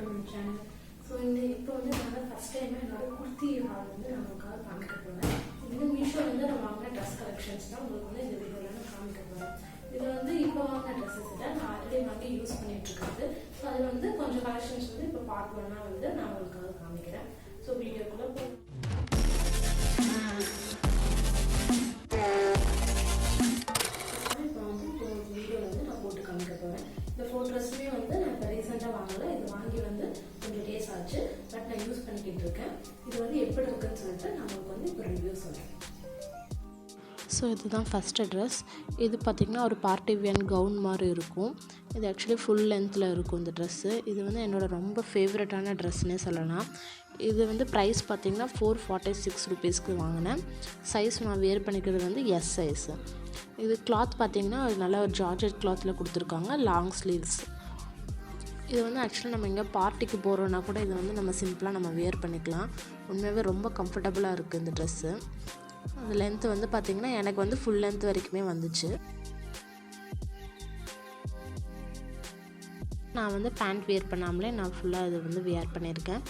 To my channel. So இப்போ வந்து நான் ஃபஸ்ட் டைம் என்னோட குர்த்தி ஹால் வந்து நான் உங்களுக்காக காமிக்க போகிறேன். இது வந்து மீஷோ வந்து நான் வாங்கின ட்ரெஸ் கலெக்ஷன்ஸ் தான் உங்களுக்கு வந்து இந்த வீடியோவில் நான் காமிக்க போகிறேன். இது வந்து இப்போ வாங்கின ட்ரெஸ்ஸஸ் இல்லை, நான் ஆல்ரெடி வாங்கி யூஸ் பண்ணிட்டு இருக்கிறது. ஸோ அதில் வந்து கொஞ்சம் கலெக்ஷன்ஸ் வந்து இப்போ பார்ட் ஒன்னாக வந்து நான் உங்களுக்காக காமிக்கிறேன். ஸோ வீடியோக்குள்ளே இந்த 4 ட்ரெஸ்ஸுமே வந்து நான் இப்போ ரீசெண்டாக வாங்கலை. இது வாங்கி வந்து கொஞ்சம் டேஸ் ஆச்சு, பட் நான் யூஸ் பண்ணிக்கிட்டு இருக்கேன். இது வந்து எப்படி இருக்குன்னு சொல்லிட்டு நான் உங்களுக்கு வந்து இப்போ ரிவ்யூ சொல்கிறேன். ஸோ இதுதான் ஃபஸ்ட்டு ட்ரெஸ். இது பார்த்திங்கன்னா ஒரு பார்ட்டி வியர் கவுன் மாதிரி இருக்கும். இது ஆக்சுவலி ஃபுல் லென்த்தில் இருக்கும் இந்த ட்ரெஸ்ஸு. இது வந்து என்னோடய ரொம்ப ஃபேவரட்டான ட்ரெஸ்னே சொல்லலாம். இது வந்து ப்ரைஸ் பார்த்திங்கன்னா 446 ருபீஸ்க்கு வாங்கினேன். சைஸ் நான் வேர் பண்ணிக்கிறது வந்து எஸ் சைஸு. இது கிளாத் பார்த்திங்கன்னா நல்ல ஒரு ஜார்ஜெட் கிளாத்தில் கொடுத்துருக்காங்க, லாங் ஸ்லீவ்ஸ். இது வந்து ஆக்சுவலி நம்ம எங்கே பார்ட்டிக்கு போகிறோன்னா கூட இது வந்து நம்ம சிம்பிளாக நம்ம வேர் பண்ணிக்கலாம். உண்மையாகவே ரொம்ப கம்ஃபர்டபுளாக இருக்குது இந்த ட்ரெஸ்ஸு. அந்த லென்த்து வந்து பார்த்திங்கன்னா எனக்கு வந்து ஃபுல் லென்த் வரைக்குமே வந்துச்சு. நான் வந்து பேண்ட் வேர் பண்ணாமலே நான் ஃபுல்லாக இது வந்து வேர் பண்ணியிருக்கேன்.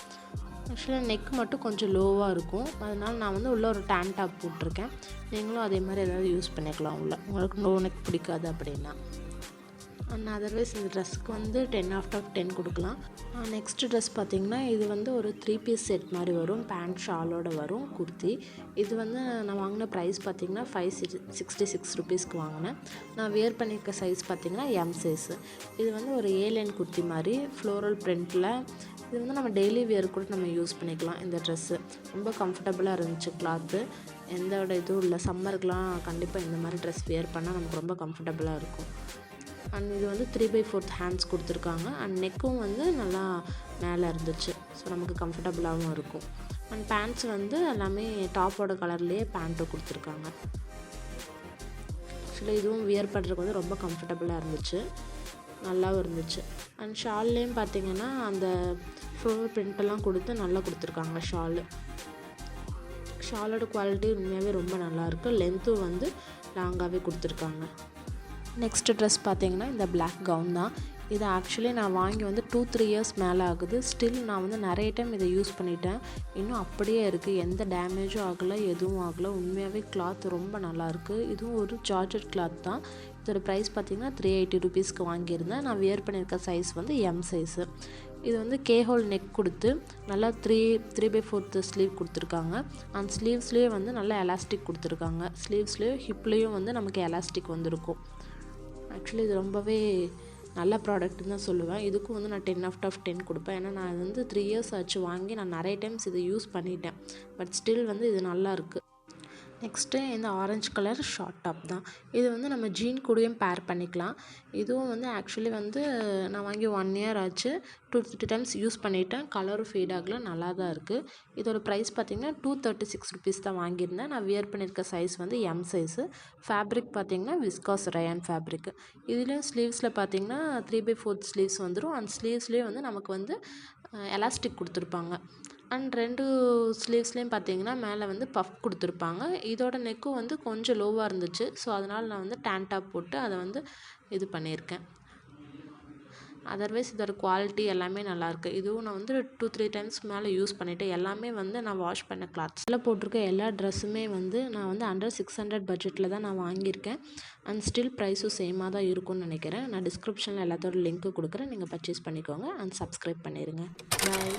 ஆக்சுவலாக நெக் மட்டும் கொஞ்சம் லோவாக இருக்கும், அதனால் நான் வந்து உள்ளே ஒரு டேன் டாப் போட்டிருக்கேன். நீங்களும் அதே மாதிரி ஏதாவது யூஸ் பண்ணிக்கலாம் உள்ள, உங்களுக்கு லோ நெக் பிடிக்காது அப்படின்னா. அண்ட் அதர்வைஸ் இந்த ட்ரெஸ்ஸுக்கு வந்து 10/10 கொடுக்கலாம். நெக்ஸ்ட் ட்ரெஸ் பார்த்திங்கன்னா இது வந்து ஒரு 3 பீஸ் செட் மாதிரி வரும், பேண்ட் ஷாலோடு வரும் குர்த்தி. இது வந்து நான் வாங்கின ப்ரைஸ் பார்த்திங்கன்னா 566 ருபீஸ்க்கு வாங்கினேன். நான் வேர் பண்ணியிருக்க சைஸ் பார்த்திங்கன்னா எம் சைஸு. இது வந்து ஒரு ஏலைன் குர்த்தி மாதிரி ஃப்ளோரல் பிரிண்டில். இது வந்து நம்ம டெய்லி வேர் கூட நம்ம யூஸ் பண்ணிக்கலாம். இந்த ட்ரெஸ்ஸு ரொம்ப கம்ஃபர்டபுளாக இருந்துச்சு கிளாத்து. எந்த இதுவும் இல்லை, சம்மருக்குலாம் கண்டிப்பாக இந்த மாதிரி ட்ரெஸ் வேர் பண்ணால் நமக்கு ரொம்ப கம்ஃபர்டபுளாக இருக்கும். அண்ட் இது வந்து 3/4 ஹேண்ட்ஸ் கொடுத்துருக்காங்க. அண்ட் நெக்கும் வந்து நல்லா மேலே இருந்துச்சு, ஸோ நமக்கு கம்ஃபர்டபுளாகவும் இருக்கும். அண்ட் பேண்ட்ஸ் வந்து எல்லாமே டாப்போட கலர்லேயே பேண்ட்டும் கொடுத்துருக்காங்க. ஆக்சுவலி இதுவும் வியர் பண்ணுறதுக்கு வந்து ரொம்ப கம்ஃபர்டபுளாக இருந்துச்சு, நல்லாவும் இருந்துச்சு. அண்ட் ஷால்லேயும் பார்த்திங்கன்னா அந்த ஃப்ளோர் பிரிண்டெல்லாம் கொடுத்து நல்லா கொடுத்துருக்காங்க. ஷாலோட குவாலிட்டி உண்மையாகவே ரொம்ப நல்லாயிருக்கு. லென்த்தும் வந்து லாங்காகவே கொடுத்துருக்காங்க. நெக்ஸ்ட்டு ட்ரெஸ் பார்த்திங்கன்னா இந்த பிளாக் கவுன் தான். இது ஆக்சுவலி நான் வாங்கி வந்து 2-3 இயர்ஸ் மேலே ஆகுது. ஸ்டில் நான் வந்து நிறைய டைம் இதை யூஸ் பண்ணிட்டேன். இன்னும் அப்படியே இருக்குது, எந்த டேமேஜும் ஆகலை, எதுவும் ஆகலை. உண்மையாகவே கிளாத் ரொம்ப நல்லாயிருக்கு. இதுவும் ஒரு ஜார்ஜெட் கிளாத் தான். இதோட ப்ரைஸ் பார்த்திங்கன்னா 380 ருபீஸ்க்கு வாங்கியிருந்தேன். நான் வியர் பண்ணியிருக்க சைஸ் வந்து எம் சைஸு. இது வந்து கேஹோல் நெக் கொடுத்து நல்லா 3/4 ஸ்லீவ் கொடுத்துருக்காங்க. அந்த ஸ்லீவ்ஸ்லேயே வந்து நல்லா எலாஸ்டிக் கொடுத்துருக்காங்க. ஸ்லீவ்ஸ்லேயும் ஹிப்லேயும் வந்து நமக்கு எலாஸ்டிக் வந்துருக்கும். ஆக்சுவலி இது ரொம்பவே நல்ல ப்ராடக்ட்னு தான் சொல்லுவேன். இதுக்கும் வந்து நான் 10/10 கொடுப்பேன். ஏன்னா நான் வந்து 3 இயர்ஸ் ஆச்சு வாங்கி, நான் நிறைய டைம்ஸ் இதை யூஸ் பண்ணிட்டேன். பட் ஸ்டில் வந்து இது நல்லா இருக்குது. நெக்ஸ்ட்டு இந்த ஆரஞ்சு கலர் ஷார்ட் டாப் தான். இது வந்து நம்ம ஜீன் கூடயும் பேர் பண்ணிக்கலாம். இதுவும் வந்து ஆக்சுவலி வந்து நான் வாங்கி 1 இயர் ஆச்சு. 2-3 டைம்ஸ் யூஸ் பண்ணிவிட்டேன். கலரும் ஃபேட் ஆகலை, நல்லா தான் இருக்குது. இதோட ப்ரைஸ் பார்த்திங்கன்னா 236 ருபீஸ் தான் வாங்கியிருந்தேன். நான் வியர் பண்ணியிருக்க சைஸ் வந்து எம் சைஸு. ஃபேப்ரிக் பார்த்திங்கன்னா விஸ்காஸ் ரயான் ஃபேப்ரிக். இதுலேயும் ஸ்லீவ்ஸில் பார்த்திங்கன்னா 3/4 ஸ்லீவ்ஸ் வந்துடும். அந்த ஸ்லீவ்ஸ்லேயே வந்து நமக்கு வந்து எலாஸ்டிக் கொடுத்துருப்பாங்க. அண்ட் 2 ஸ்லீவ்ஸ்லேயும் பார்த்திங்கன்னா மேலே வந்து பஃப் கொடுத்துருப்பாங்க. இதோட நெக்கும் வந்து கொஞ்சம் லோவாக இருந்துச்சு, ஸோ அதனால் நான் வந்து டேன் டாப் போட்டு அதை வந்து இது பண்ணியிருக்கேன். அதர்வைஸ் இதோட குவாலிட்டி எல்லாமே நல்லாயிருக்கு. இதுவும் நான் வந்து 2-3 டைம்ஸ் மேலே யூஸ் பண்ணிவிட்டேன். எல்லாமே வந்து நான் வாஷ் பண்ண கிளாத்ஸில் போட்டிருக்க எல்லா ட்ரெஸ்ஸுமே வந்து நான் வந்து அண்டர் 600 பட்ஜெட்டில் தான் நான் வாங்கியிருக்கேன். அண்ட் ஸ்டில் ப்ரைஸும் சேமாக தான் இருக்கும்னு நினைக்கிறேன். நான் டிஸ்கிரிப்ஷனில் எல்லாத்தோட லிங்க்கு கொடுக்குறேன், நீங்கள் பர்ச்சேஸ் பண்ணிக்கோங்க. அண்ட் சப்ஸ்கிரைப் பண்ணிடுங்க. பாய்.